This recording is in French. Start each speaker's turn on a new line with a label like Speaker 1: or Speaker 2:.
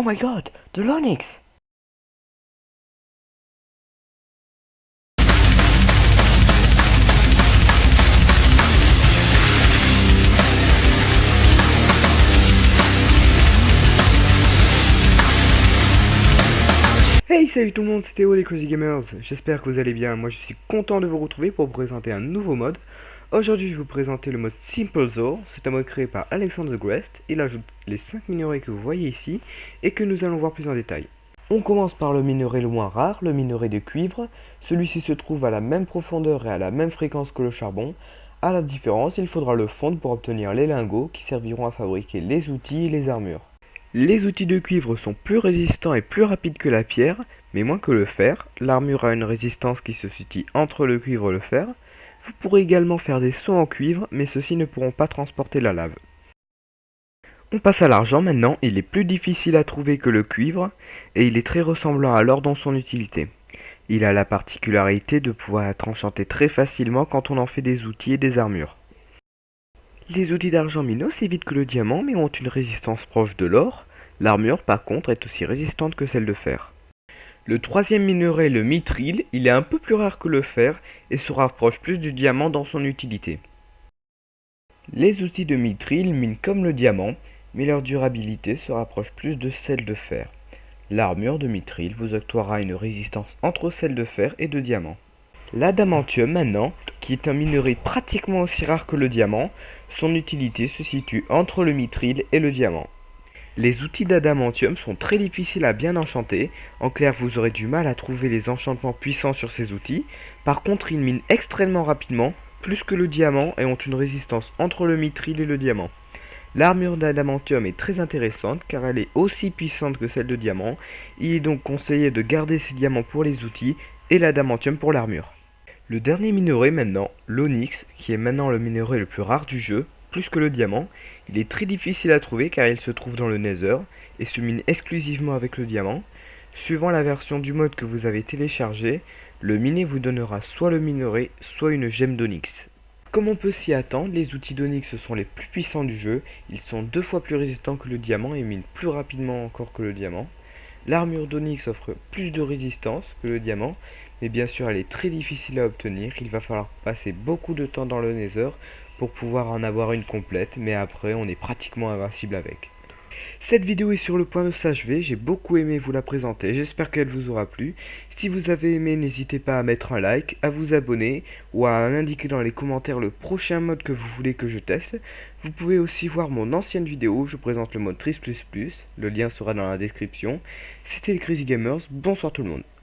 Speaker 1: Oh my god, de l'Onyx! Hey, salut tout le monde, c'est Théo des Crazy Gamers. J'espère que vous allez bien. Moi, je suis content de vous retrouver pour vous présenter un nouveau mode. Aujourd'hui, je vais vous présenter le mode Simple Zor. C'est un mode créé par Alexander the Great. Il ajoute les 5 minerais que vous voyez ici et que nous allons voir plus en détail. On commence par le minerai le moins rare, le minerai de cuivre. Celui-ci se trouve à la même profondeur et à la même fréquence que le charbon. À la différence, il faudra le fondre pour obtenir les lingots qui serviront à fabriquer les outils et les armures. Les outils de cuivre sont plus résistants et plus rapides que la pierre, mais moins que le fer. L'armure a une résistance qui se situe entre le cuivre et le fer. Vous pourrez également faire des sauts en cuivre, mais ceux-ci ne pourront pas transporter la lave. On passe à l'argent maintenant. Il est plus difficile à trouver que le cuivre, et il est très ressemblant à l'or dans son utilité. Il a la particularité de pouvoir être enchanté très facilement quand on en fait des outils et des armures. Les outils d'argent minent aussi vite que le diamant, mais ont une résistance proche de l'or. L'armure, par contre, est aussi résistante que celle de fer. Le troisième minerai, le mithril, il est un peu plus rare que le fer et se rapproche plus du diamant dans son utilité. Les outils de mithril minent comme le diamant, mais leur durabilité se rapproche plus de celle de fer. L'armure de mithril vous octroiera une résistance entre celle de fer et de diamant. L'adamantium maintenant, qui est un minerai pratiquement aussi rare que le diamant, son utilité se situe entre le mithril et le diamant. Les outils d'adamantium sont très difficiles à bien enchanter. En clair, vous aurez du mal à trouver les enchantements puissants sur ces outils. Par contre, ils minent extrêmement rapidement, plus que le diamant, et ont une résistance entre le mithril et le diamant. L'armure d'adamantium est très intéressante car elle est aussi puissante que celle de diamant. Il est donc conseillé de garder ces diamants pour les outils et l'adamantium pour l'armure. Le dernier minerai maintenant, l'onyx, qui est maintenant le minerai le plus rare du jeu, plus que le diamant. Il est très difficile à trouver car il se trouve dans le Nether et se mine exclusivement avec le diamant. Suivant la version du mode que vous avez téléchargé, le miné vous donnera soit le minerai, soit une gemme d'onyx. Comme on peut s'y attendre, les outils d'onyx sont les plus puissants du jeu. Ils sont 2 fois plus résistants que le diamant et minent plus rapidement encore que le diamant. L'armure d'onyx offre plus de résistance que le diamant, mais bien sûr elle est très difficile à obtenir. Il va falloir passer beaucoup de temps dans le Nether pour pouvoir en avoir une complète, mais après on est pratiquement invincible avec. Cette vidéo est sur le point de s'achever, j'ai beaucoup aimé vous la présenter, j'espère qu'elle vous aura plu. Si vous avez aimé, n'hésitez pas à mettre un like, à vous abonner ou à m'indiquer dans les commentaires le prochain mode que vous voulez que je teste. Vous pouvez aussi voir mon ancienne vidéo, je présente le mode Tris++, le lien sera dans la description. C'était les Crazy Gamers, bonsoir tout le monde.